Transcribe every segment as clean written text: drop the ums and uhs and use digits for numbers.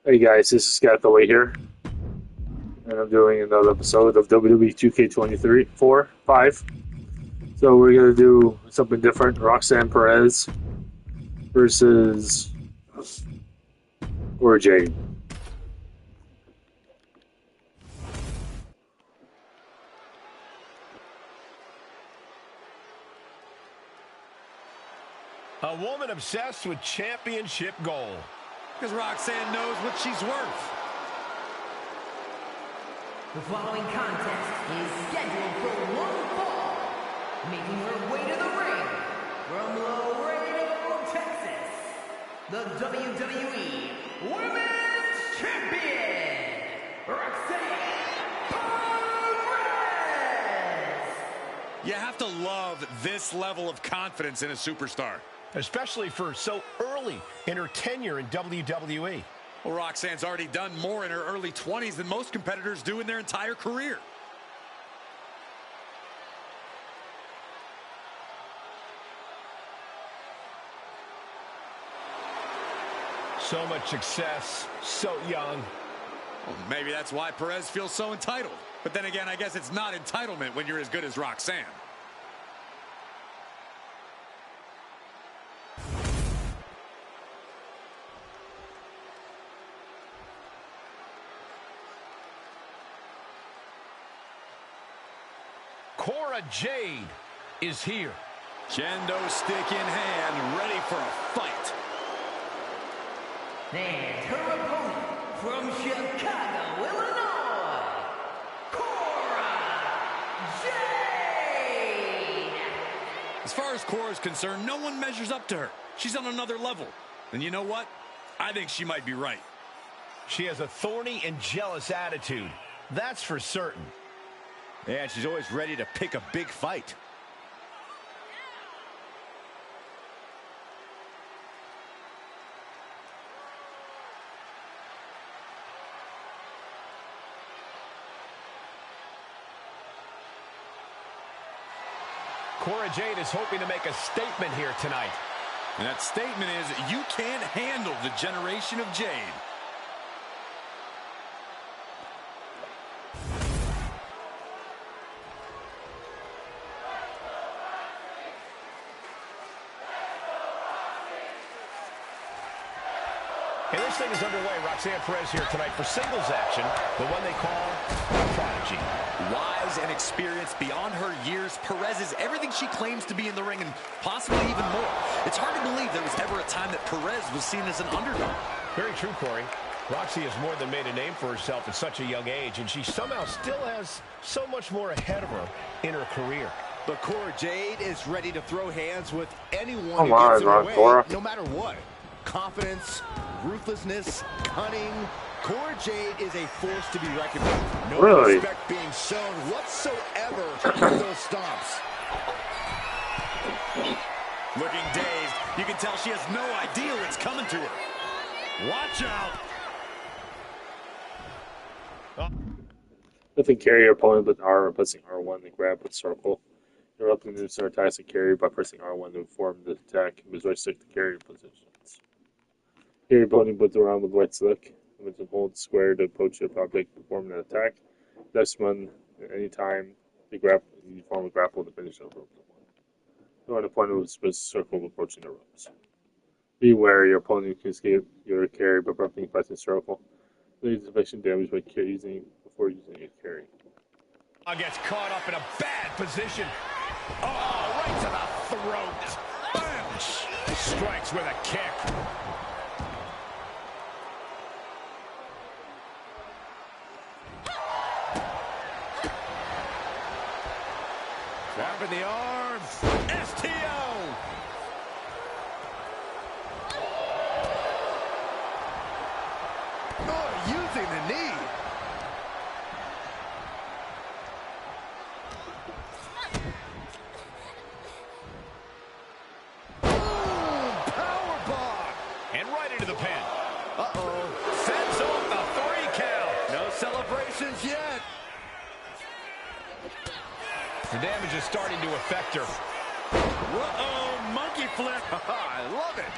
Hey guys, this is Scott the Way here, and I'm doing another episode of WWE2K23, 4, 5. So we're gonna do something different. Roxanne Perez versus or Jade. A woman obsessed with championship gold. Because Roxanne knows what she's worth. The following contest is scheduled for one fall. Making her way to the ring from Laredo, Texas, the WWE Women's Champion, Roxanne Perez! You have to love this level of confidence in a superstar. Especially for so early in her tenure in WWE. Well, Roxanne's already done more in her early 20s than most competitors do in their entire career. So much success, so young. Well, maybe that's why Perez feels so entitled. But then again, I guess it's not entitlement when you're as good as Roxanne. Cora Jade is here. Kendo stick in hand, ready for a fight. And her opponent from Chicago, Illinois, Cora Jade! As far as Cora's concerned, no one measures up to her. She's on another level. And you know what? I think she might be right. She has a thorny and jealous attitude. That's for certain. Yeah, and she's always ready to pick a big fight. Cora Jade is hoping to make a statement here tonight. And that statement is, you can't handle the generation of Jade. And this thing is underway. Roxanne Perez here tonight for singles action, the one they call Prodigy. Wise and experienced beyond her years, Perez is everything she claims to be in the ring and possibly even more. It's hard to believe there was ever a time that Perez was seen as an underdog. Very true, Corey. Roxy has more than made a name for herself at such a young age, and she somehow still has so much more ahead of her in her career. But Cora Jade is ready to throw hands with anyone Come who on, gets in her way, Cora. no matter what. Confidence, ruthlessness, cunning. Cora Jade is a force to be reckoned with. No Really? respect being shown whatsoever with those stomps. Looking dazed, you can tell she has no idea what's coming to her. Watch out! If you carry your opponent with R and pressing R1 to grab with circle, you're up to start attacks to carry by pressing R1 to form the attack and use right stick to carry positions. Carry your opponent puts around with right stick, and with the hold square to approach your object, perform an attack. That's one at any time you form a grapple to finish the rope. So an opponent with a circle approaching the ropes. Be aware your opponent can escape your carry by abruptly pressing circle. Leads infliction damage by before using your carry. Gets caught up in a bad position. Oh, right to the throat. Ouch. Strikes with a kick. Wrapping the arm. STO. Oh, using the knee. And right into the pin. Uh-oh. Sends off the 3 count. No celebrations yet. The damage is starting to affect her. Uh-oh, monkey flip. I love it.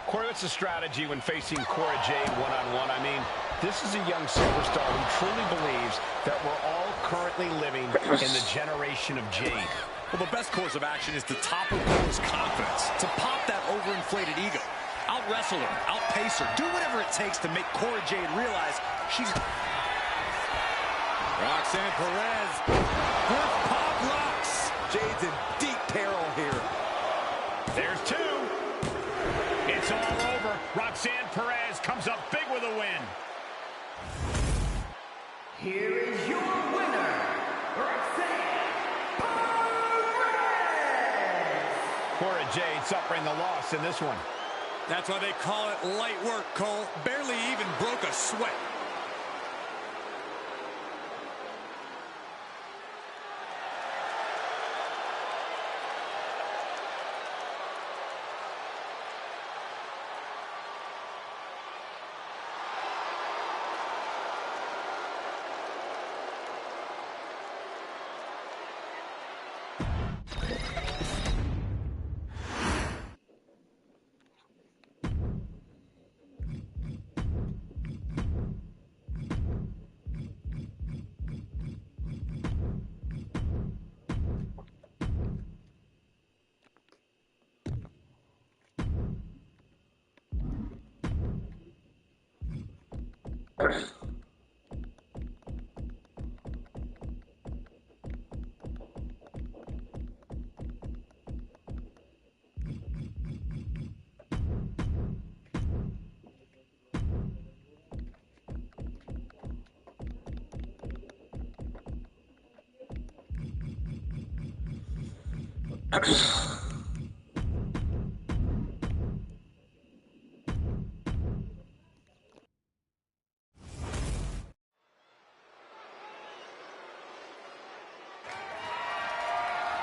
Corey, what's the strategy when facing Cora Jade one-on-one? I mean, this is a young superstar who truly believes that we're all currently living in the generation of Jade. Well, the best course of action is to topple Cora's confidence, to pop that overinflated ego. Out-wrestle her, outpace her, do whatever it takes to make Cora Jade realize she's... Roxanne Perez with pop locks. Jade's in deep peril here. There's two. It's all over. Roxanne Perez comes up big with a win. Here is your winner, Roxanne Perez! Cora Jade suffering the loss in this one. That's why they call it light work, Cole. Barely even broke a sweat.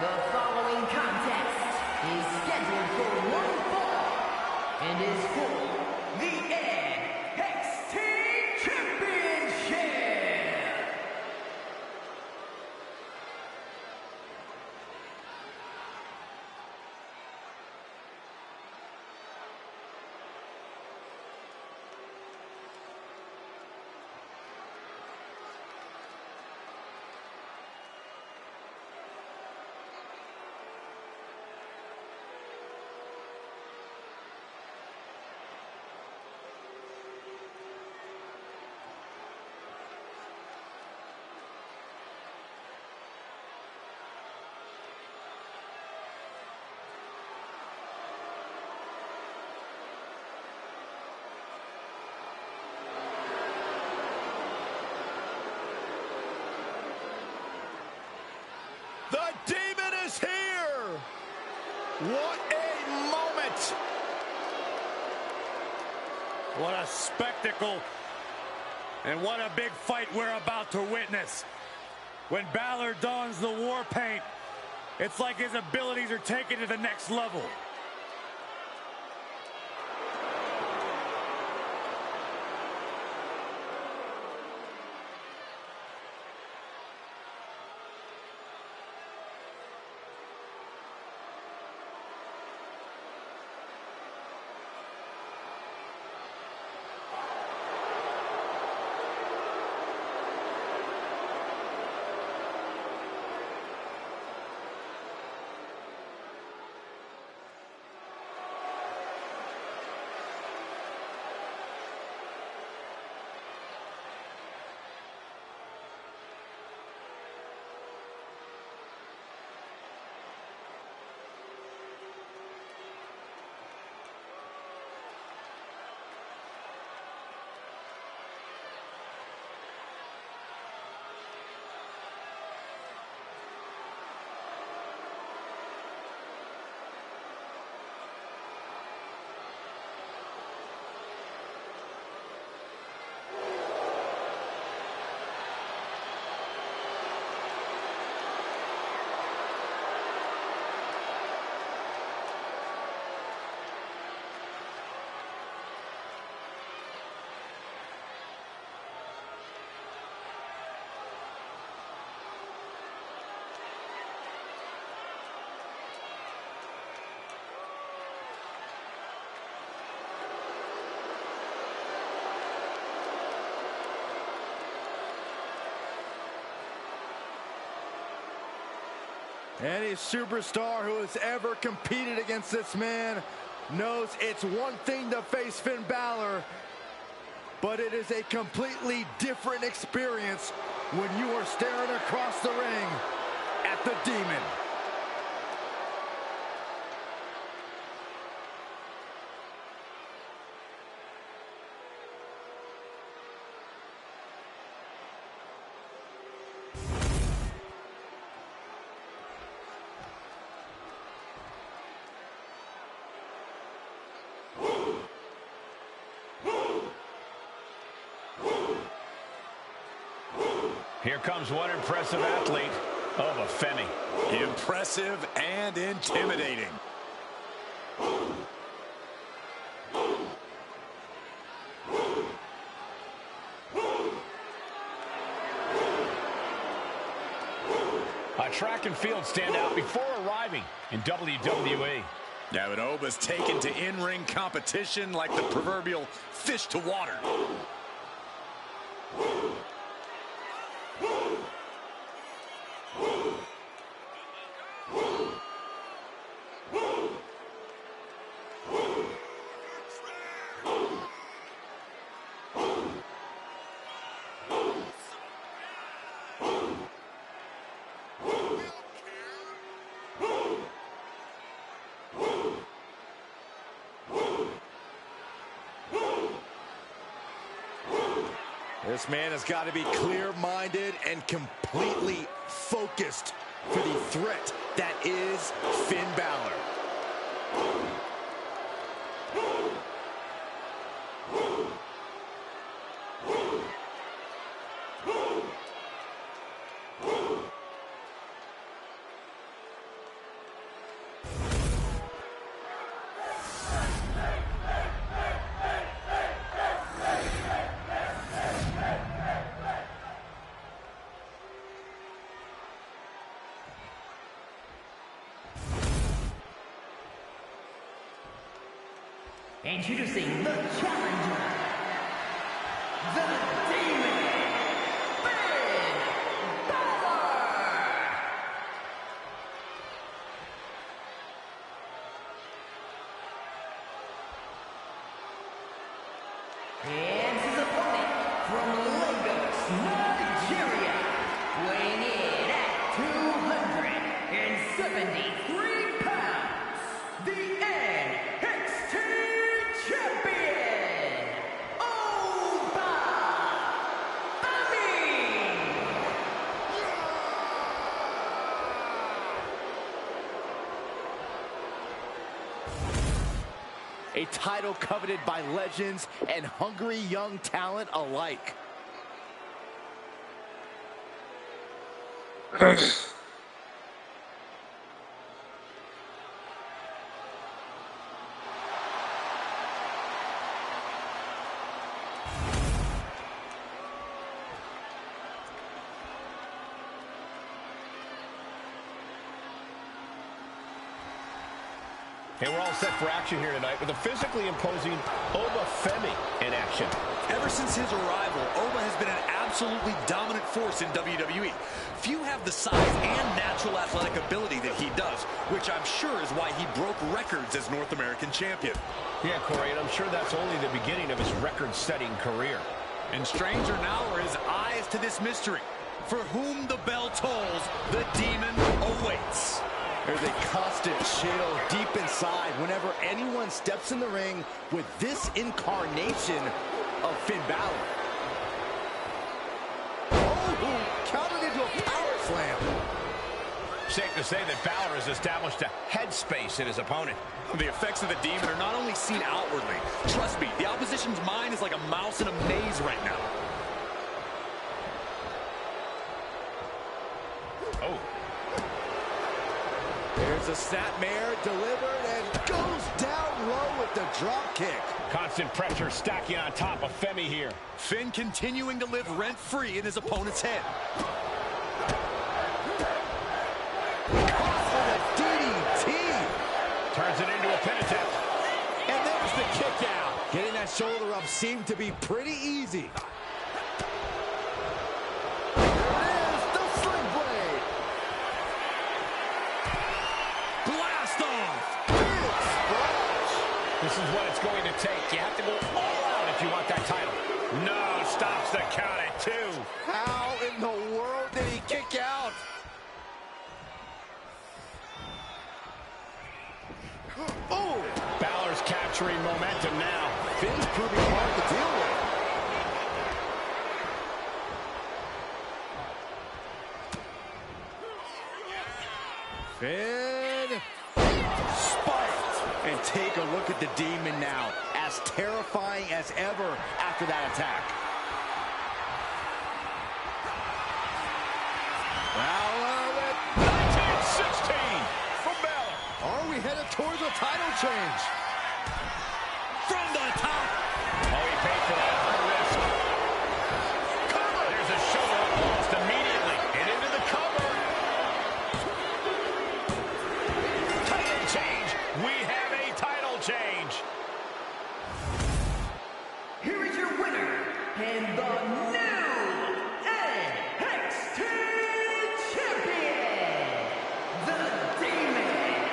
The following contest is scheduled for one fall and is for the NXT Championship. The Demon is here! What a moment! What a spectacle, and what a big fight we're about to witness. When Balor dons the war paint, it's like his abilities are taken to the next level. Any superstar who has ever competed against this man knows it's one thing to face Finn Balor, but it is a completely different experience when you are staring across the ring at the Demon. Here comes one impressive athlete, Ova Femi. Impressive and intimidating. A track and field standout before arriving in WWE. Now, but Oba's taken to in-ring competition like the proverbial fish to water. This man has got to be clear-minded and completely focused for the threat that is Finn Balor. Introducing the challenger, the Demon, Finn Balor! And his opponent from Lagos, Nigeria, weighing in at 273 pounds, the NXT Champion, Ova Femi! A title coveted by legends and hungry young talent alike. And we're all set for action here tonight with a physically imposing Ova Femi in action. Ever since his arrival, Ova has been an absolutely dominant force in WWE. Few have the size and natural athletic ability that he does, which I'm sure is why he broke records as North American champion. Yeah, Corey, and I'm sure that's only the beginning of his record-setting career. And stranger now are his eyes to this mystery. For whom the bell tolls, the Demon awaits. There's a constant chill deep inside whenever anyone steps in the ring with this incarnation of Finn Balor. Oh, countered into a power slam. Safe to say that Balor has established a headspace in his opponent. The effects of the Demon are not only seen outwardly. Trust me, the opposition's mind is like a mouse in a maze right now. Oh. There's a snapmare delivered and goes down low with the drop kick. Constant pressure stacking on top of Femi here. Finn continuing to live rent-free in his opponent's head. Caught with a DDT. Turns it into a pin attempt. And there's the kick out. Getting that shoulder up seemed to be pretty easy. There it is, the sling blade. going to take. You have to go all out if you want that title. No, stops the count at 2. How in the world did he kick out? Oh! Balor's capturing momentum now. Finn's proving hard to deal with. Finn spiked. And take a look at the Demon now, as terrifying as ever after that attack. Well, 1916 from Balor. are we headed towards a title change? From the top. Oh, he paid for that. High risk. Cover. There's a shoulder up almost immediately. And into the cover. Title change. We have a title change. Here is your winner, and the new NXT champion, the Demon,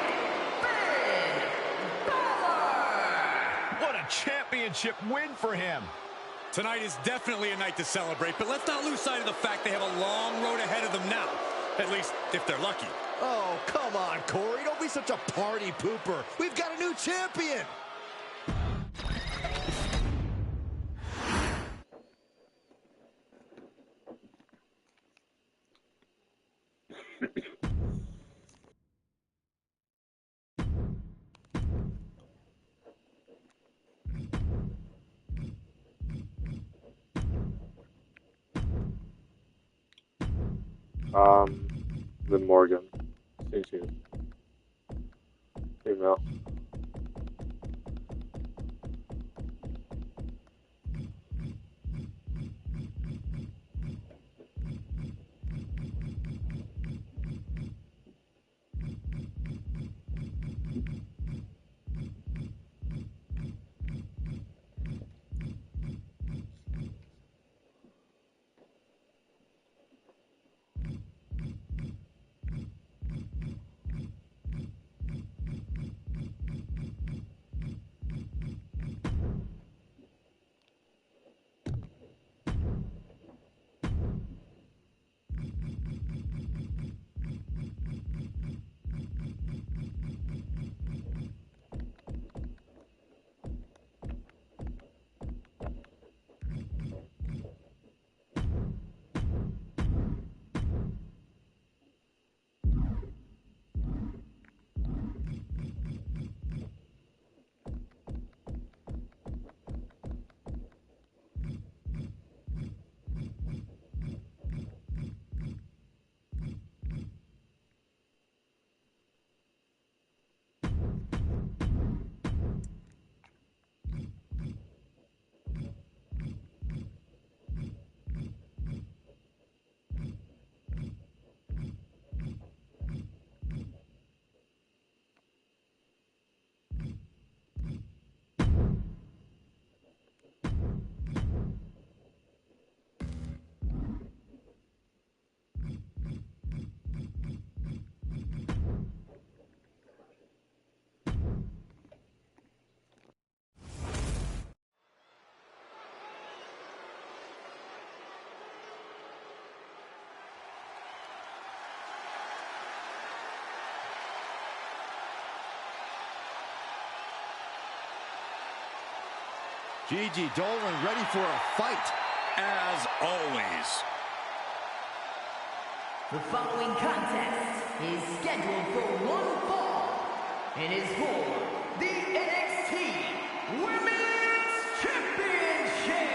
Finn Balor. What a championship win for him. Tonight is definitely a night to celebrate, but let's not lose sight of the fact they have a long road ahead of them now. At least, if they're lucky. Oh, come on, Corey. Don't be such a party pooper. We've got a new champion. Then Morgan. Female. Gigi Dolan ready for a fight. As always. The following contest is scheduled for one fall and is for the NXT Women's Championship.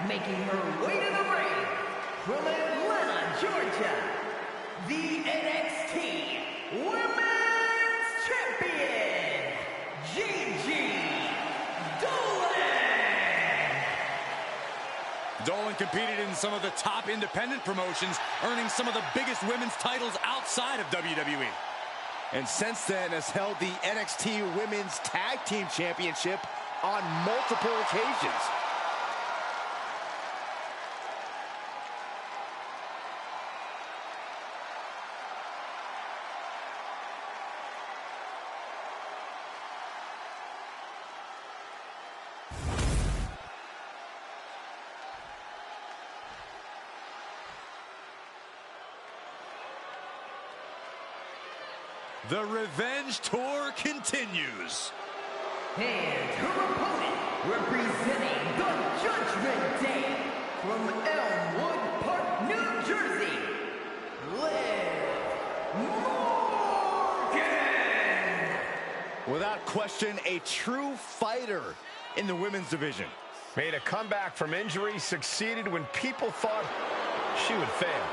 Making her way to the ring from Atlanta, Georgia, the NXT Women's Champion, Gigi Dolan. Dolan competed in some of the top independent promotions, earning some of the biggest women's titles outside of WWE. And since then has held the NXT Women's Tag Team Championship on multiple occasions. The revenge tour continues. And her opponent, representing the Judgment Day, from Elmwood Park, New Jersey, Liv Morgan! Without question, a true fighter in the women's division. Made a comeback from injury, succeeded when people thought she would fail.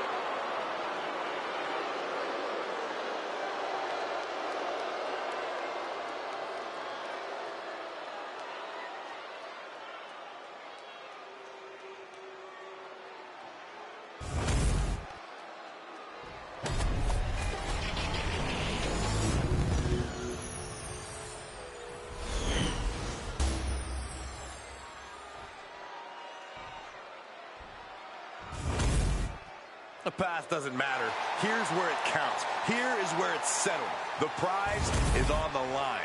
The past doesn't matter. Here's where it counts. Here is where it's settled. The prize is on the line.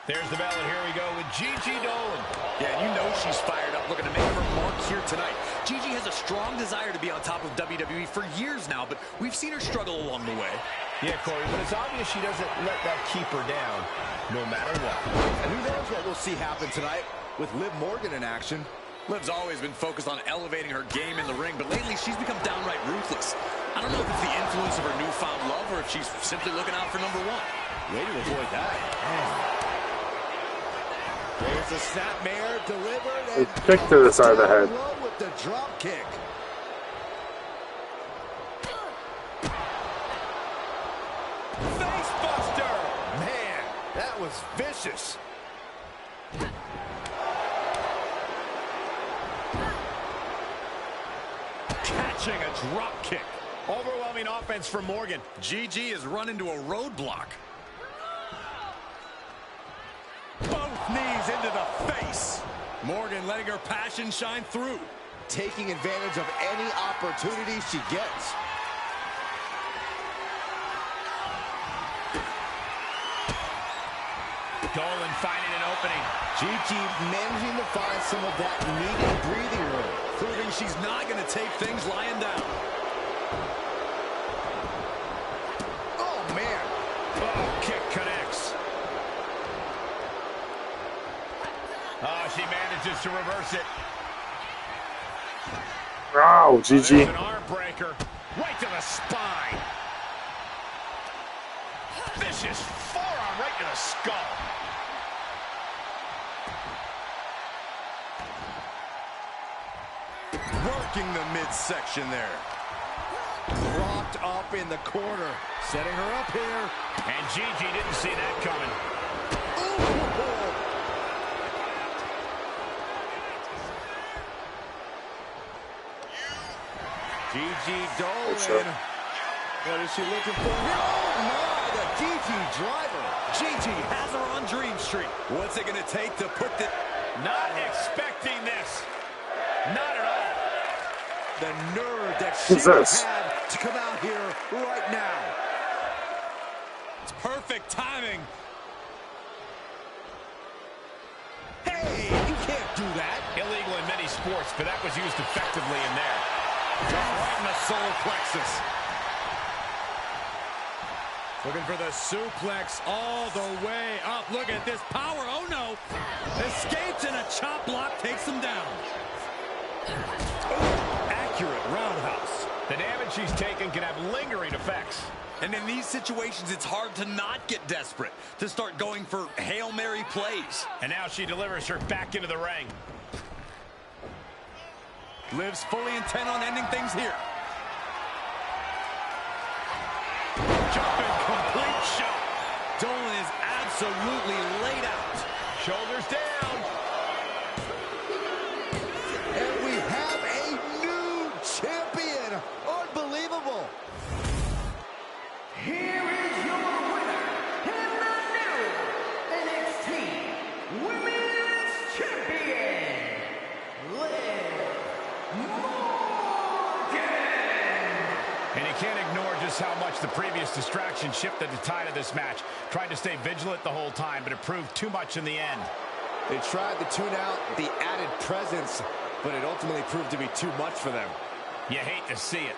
There's the bell, and here we go with Gigi Dolan. Yeah, and you know she's fired up, looking to make her mark here tonight. Gigi has a strong desire to be on top of WWE for years now, but we've seen her struggle along the way. Yeah, Corey, but it's obvious she doesn't let that keep her down, no matter what. And who knows what we'll see happen tonight with Liv Morgan in action. Liv's always been focused on elevating her game in the ring, but lately she's become downright ruthless. I don't know if it's the influence of her newfound love or if she's simply looking out for number one. Way to avoid that. There's a snapmare delivered, and Kick to the side of the head. low with the drop kick. Facebuster! Man, that was vicious. Catching a drop kick. Overwhelming offense for Morgan. Gigi has run into a roadblock. Both knees into the face. Morgan letting her passion shine through. Taking advantage of any opportunity she gets. Dolan finding an opening. Gigi managing to find some of that needed breathing room. Proving she's not going to take things lying down. Oh, man. Oh, kick connects. Oh, she manages to reverse it. Wow, Gigi. There's an arm breaker. Right to the spine. Vicious forearm right to the skull. Working the midsection there. Propped up in the corner. Setting her up here. And Gigi didn't see that coming. Gigi Dolan. sure. What is she looking for? Oh, my, the Gigi driver. Gigi has her on Dream Street. What's it going to take to put the... Not expecting this. Not at all. The nerve that she Who's this? had to come out here right now. It's perfect timing. Hey, you can't do that. Illegal in many sports, but that was used effectively in there. Right in the solar plexus. Looking for the suplex all the way up. Look at this power. Oh, no. Escapes and a chop block takes him down. Accurate roundhouse. The damage she's taken can have lingering effects. And in these situations, it's hard to not get desperate, to start going for Hail Mary plays. And now she delivers her back into the ring. Liv's fully intent on ending things here. Jumping complete shot. Dolan is absolutely laid out. Shoulders down. And we have a new champion. Unbelievable. Here is your winner, and the new NXT Women's Champion, Liv Morgan! And you can't ignore just how much the previous distraction shifted the tide of this match. Tried to stay vigilant the whole time, but it proved too much in the end. They tried to tune out the added presence but it ultimately proved to be too much for them. You hate to see it.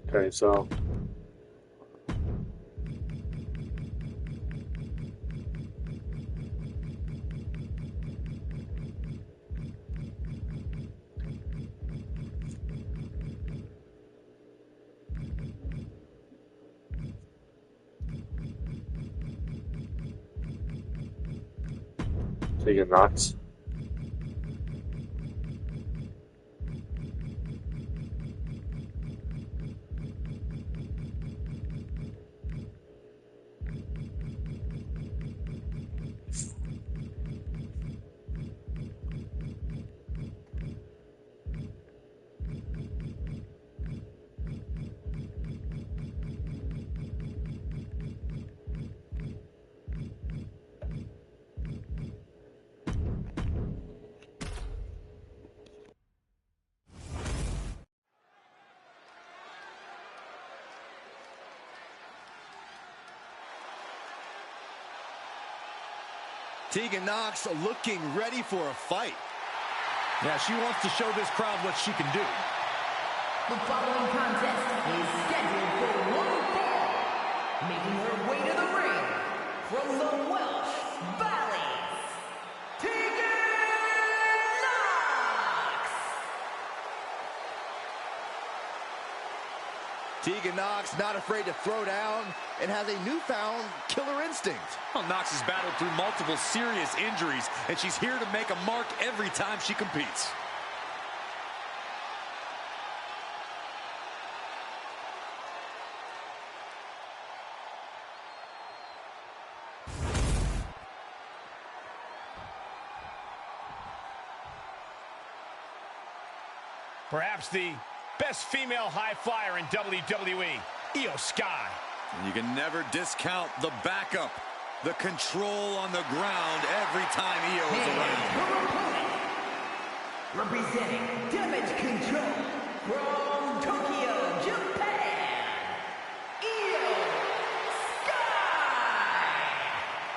Okay, so Tegan Knox. Tegan Knox looking ready for a fight. Yeah, she wants to show this crowd what she can do. The following contest is scheduled for one fall. Making her way to the ring from the Welsh Valleys, Tegan Knox! Tegan Knox not afraid to throw down and has a newfound killer instinct. Well, Knox has battled through multiple serious injuries, and she's here to make a mark every time she competes. Perhaps the best female high flyer in WWE, Io Sky. And you can never discount the backup, the control on the ground every time Io is around. Representing Damage Control from Tokyo, Japan, Io Sky!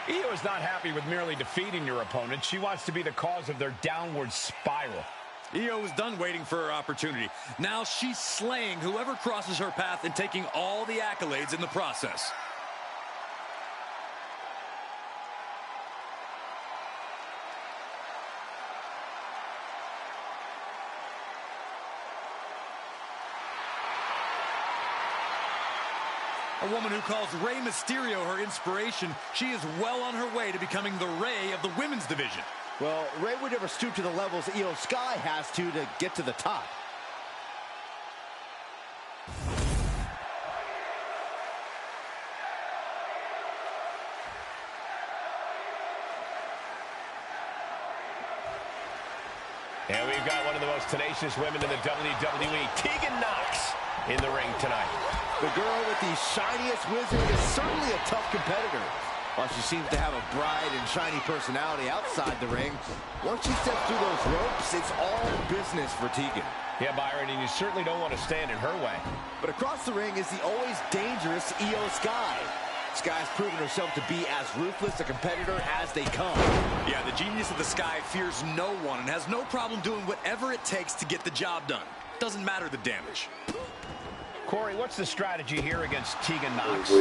Io is not happy with merely defeating your opponent. She wants to be the cause of their downward spiral. Io is done waiting for her opportunity. Now she's slaying whoever crosses her path and taking all the accolades in the process. A woman who calls Rey Mysterio her inspiration, she is well on her way to becoming the Rey of the women's division. Well, Rey would never stoop to the levels Io Sky has to get to the top. And we've got one of the most tenacious women in the WWE, Tegan Knox, in the ring tonight. The girl with the shiniest wizard is certainly a tough competitor. While she seems to have a bright and shiny personality outside the ring, once she steps through those ropes, it's all business for Tegan. Yeah, Byron, and you certainly don't want to stand in her way. But across the ring is the always dangerous Io Sky. Sky's proven herself to be as ruthless a competitor as they come. Yeah, the genius of the Sky fears no one and has no problem doing whatever it takes to get the job done. Doesn't matter the damage. Corey, what's the strategy here against Tegan Knox?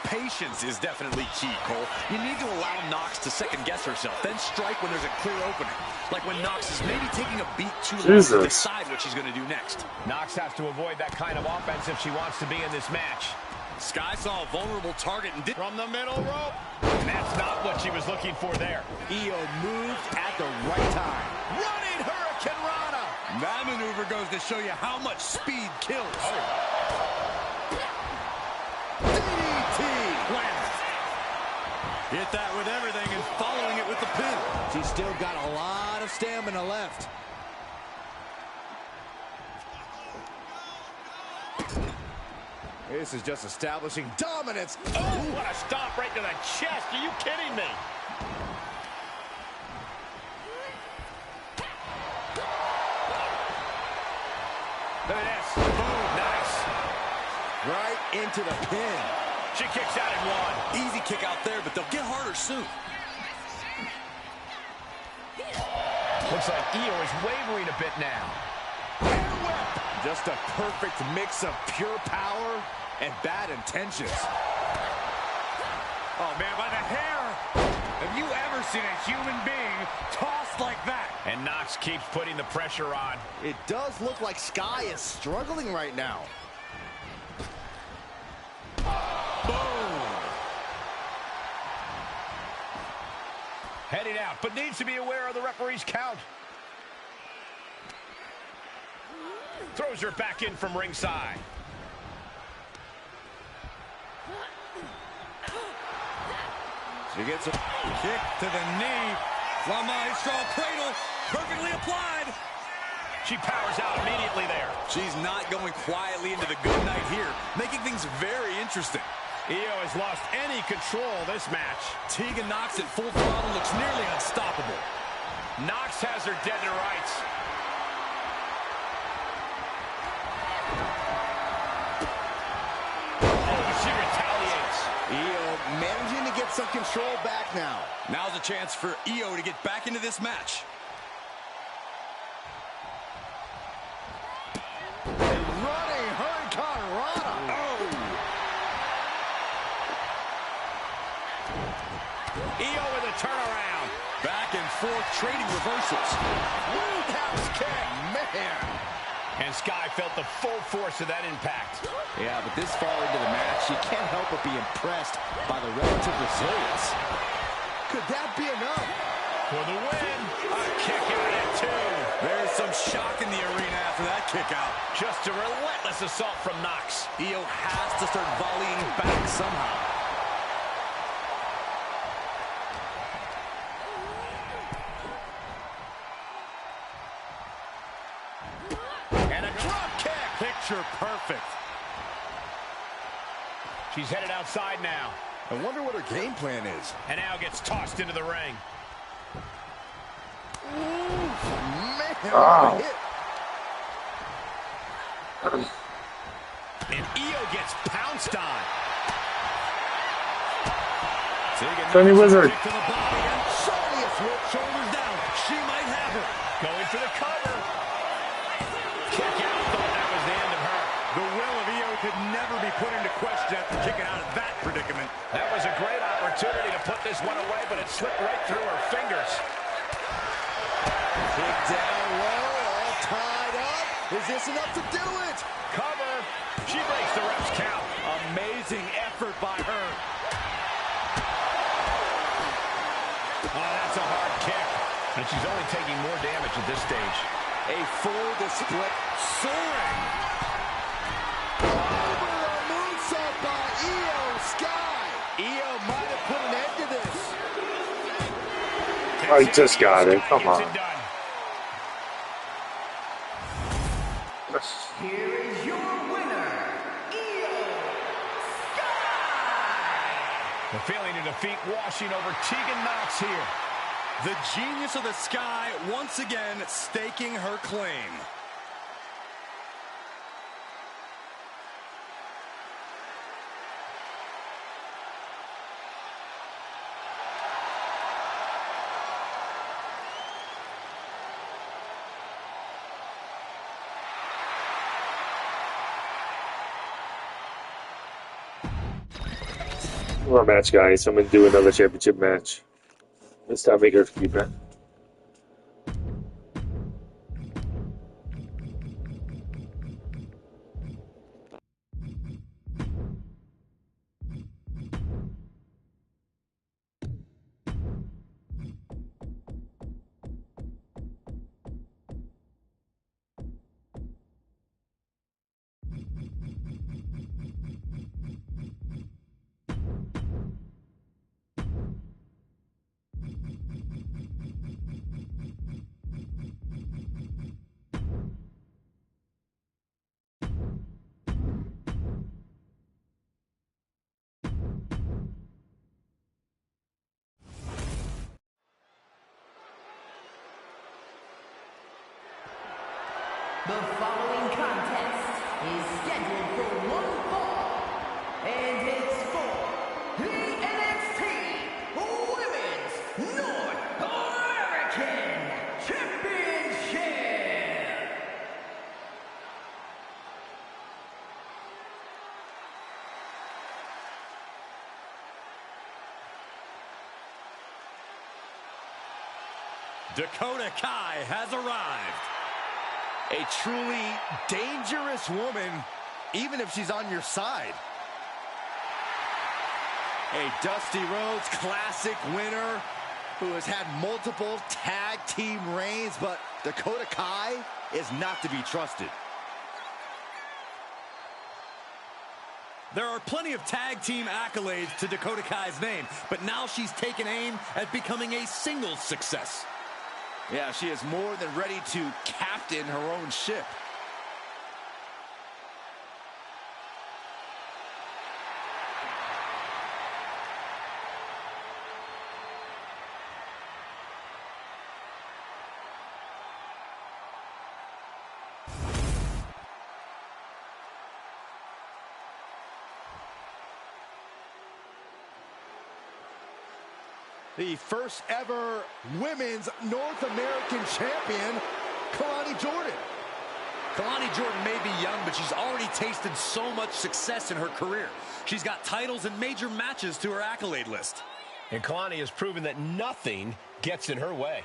Patience is definitely key, Cole. You need to allow Knox to second-guess herself, then strike when there's a clear opening. Like when Knox is maybe taking a beat too long to decide what she's going to do next. Knox has to avoid that kind of offense if she wants to be in this match. Sky saw a vulnerable target and did from the middle rope. And that's not what she was looking for there. Io moved at the right time. Running Hurricane Rana. That maneuver goes to show you how much speed kills. DDT. Hit that with everything and following it with the pin. She's still got a lot of stamina left. This is just establishing dominance. Oh, what a stomp right to the chest. Are you kidding me? Look at this. Boom, nice. Right into the pin. She kicks out at one. Easy kick out there, but they'll get harder soon. Looks like Io is wavering a bit now. Just a perfect mix of pure power and bad intentions. Oh, man, by the hair. Have you ever seen a human being tossed like that? And Knox keeps putting the pressure on. It does look like Sky is struggling right now. Boom. Heading out, but needs to be aware of the referee's count. Throws her back in from ringside. She gets a Kick to the knee. La Maestro cradle. Perfectly applied. She powers out immediately there. She's not going quietly into the good night here, making things very interesting. Io has lost any control this match. Tegan Knox at full throttle looks nearly unstoppable. Knox has her dead to rights. Oh, she retaliates. Io managing to get some control back now. Now's a chance for Io to get back into this match. Running Hurricane Rana. Io with a turnaround. Back and forth trading reversals. Roundhouse kick, man. And Sky felt the full force of that impact. Yeah, but this far into the match, you can't help but be impressed by the relative resilience. Could that be enough? For the win. A kick out at two. There's some shock in the arena after that kick out. Just a relentless assault from Knox. Io has to start volleying back somehow. And a drop kick. Picture perfect. She's headed outside now. I wonder what her game plan is. And now gets tossed into the ring. Man, Ow. hit. And Io gets pounced on. Tony Wizard. Kick to the body and Shoulders whip. shoulders down. She might have her. Going for the cover. Kick out. Thought that was the end of her. The will of Io could never be put into question after kicking out of that predicament. That was a great opportunity to put this one away, but it slipped right through her fingers. Kick down low, all tied up. Is this enough to do it? Cover. She breaks the ref's count. Amazing effort by her. Oh, that's a hard kick. And she's only taking more damage at this stage. A full display. Soaring. Over a moonsault by Io Sky. Io might have put an end to this. Oh, he just got it. Come on. Here is your winner, Io Sky! The feeling of defeat washing over Tegan Knox here. The genius of the Sky once again staking her claim. More match, guys. I'm gonna do another championship match. This time, make her keep it. The following contest is scheduled for one fall, and it's for the NXT Women's North American Championship. Dakota Kai has arrived. A truly dangerous woman, even if she's on your side. A Dusty Rhodes Classic winner who has had multiple tag team reigns, but Dakota Kai is not to be trusted. There are plenty of tag team accolades to Dakota Kai's name, but now she's taken aim at becoming a singles success. Yeah, she is more than ready to captain her own ship. The first ever Women's North American Champion, Kalani Jordan. Kalani Jordan may be young, but she's already tasted so much success in her career. She's got titles and major matches to her accolade list. And Kalani has proven that nothing gets in her way.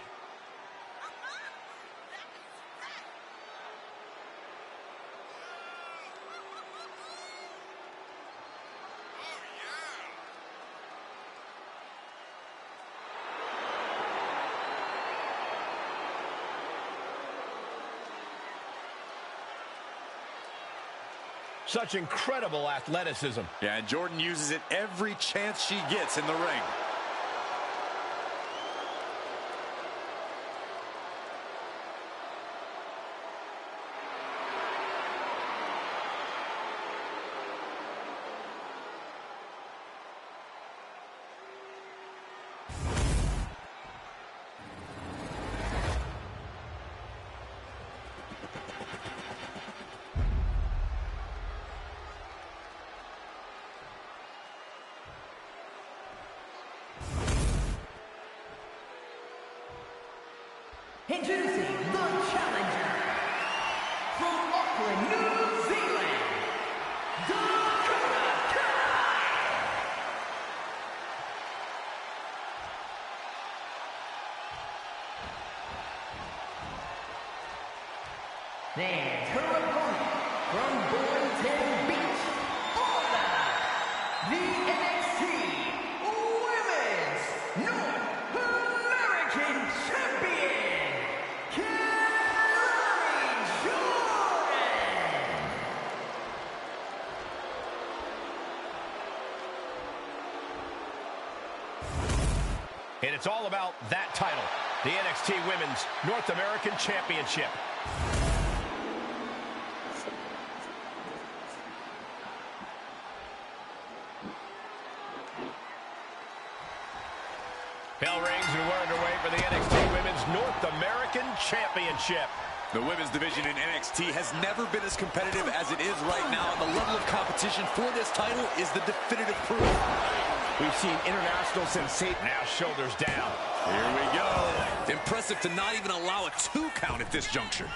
Such incredible athleticism. Yeah, and Jordan uses it every chance she gets in the ring. Introducing the challenger from Auckland, New Zealand, Dakota Kai. And her opponent from Boynton Beach, Florida, the NXT Women's North American Champion, Kalani Jordan. And it's all about that title, the NXT Women's North American Championship. Bell rings and we're underway for the NXT Women's North American Championship. The women's division in NXT has never been as competitive as it is right now, and the level of competition for this title is the definitive proof. We've seen international sensation. Now shoulders down. Here we go. Impressive to not even allow a 2 count at this juncture.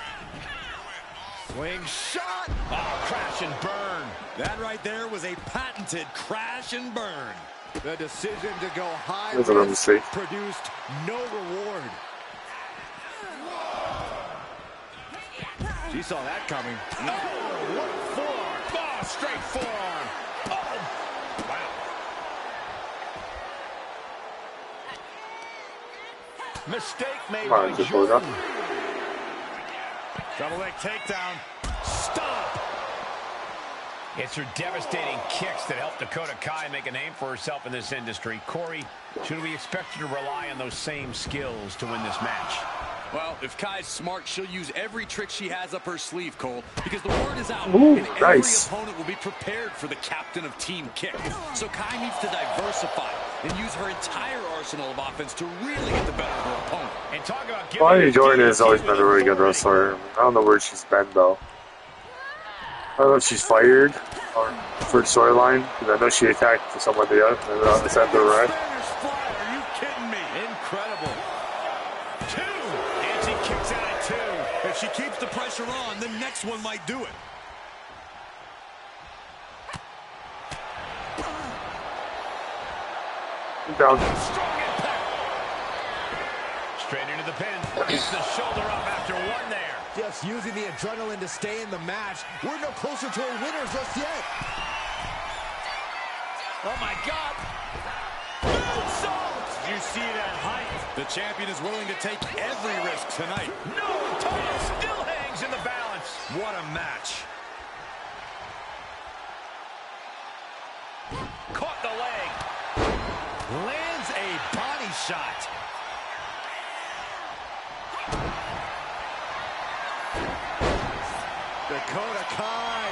Swing shot. Oh, crash and burn. That right there was a patented crash and burn. The decision to go high That's what I'm risk saying. produced no reward. She saw that coming. Oh, what forearm. Oh, straight forearm. Oh, wow. Mistake made Come on, by Dakota. Jordan. Double leg takedown. Stop. It's her devastating kicks that helped Dakota Kai make a name for herself in this industry. Corey, should we expect her to rely on those same skills to win this match? Well, if Kai's smart, she'll use every trick she has up her sleeve, Cole, because the word is out, Ooh, and nice. every opponent will be prepared for the captain of Team Kick. So Kai needs to diversify. and use her entire arsenal of offense to really get the better of her opponent. And talk about giving Bonnie Jordan has always been a really good wrestler. I don't know where she's been, though. I don't know if she's fired or for storyline, because I know she attacked someone the other on the center right. Are you kidding me? Incredible. 2. And she kicks out at 2. If she keeps the pressure on, the next one might do it. Down. Strong impact. Straight into the pin. Gets the shoulder up after 1 there. Just using the adrenaline to stay in the match. We're no closer to a winner just yet. Oh, my God. You see that height? The champion is willing to take every risk tonight. No, title still hangs in the balance. What a match. Caught the leg. Lands a body shot. Dakota Kai.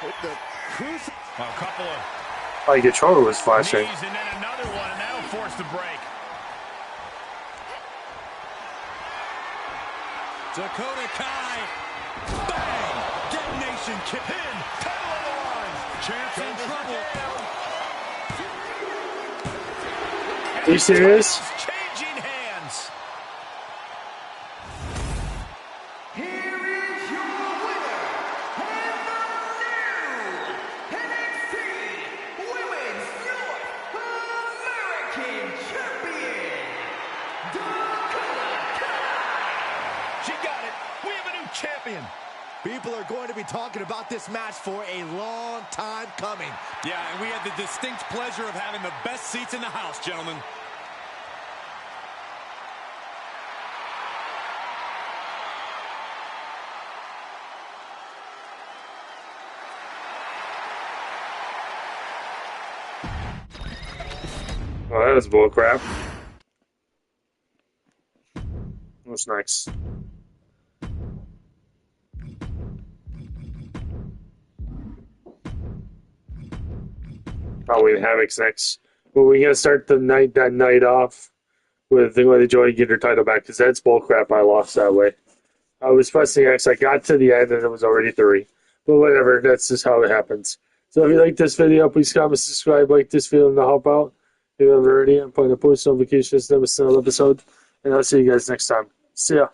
With the crucifix. A couple of My controller was flashing. knees and then another one, and that'll force the break. Dakota Kai. Bang! Detonation kick. Pin. Title on the line. Champ's in trouble. Are you serious? Changing hands. Here is your winner, and the new NXT Women's North American Champion, Dakota Kai. She got it. We have a new champion. People are going to be talking about this match for a long time coming. Yeah, and we had the distinct pleasure of having the best seats in the house, gentlemen. Oh, that was bullcrap. That's nice. Halloween Havoc's next. Well, we're gonna start that night off with the Joy get her title back, because that's bullcrap. I lost that way. I was pressing X. I got to the end and it was already 3. But whatever. That's just how it happens. So if you like this video, please comment, subscribe, like this video to help out. If you haven't already, I'm putting a post notifications. Never miss another episode, and I'll see you guys next time. See ya.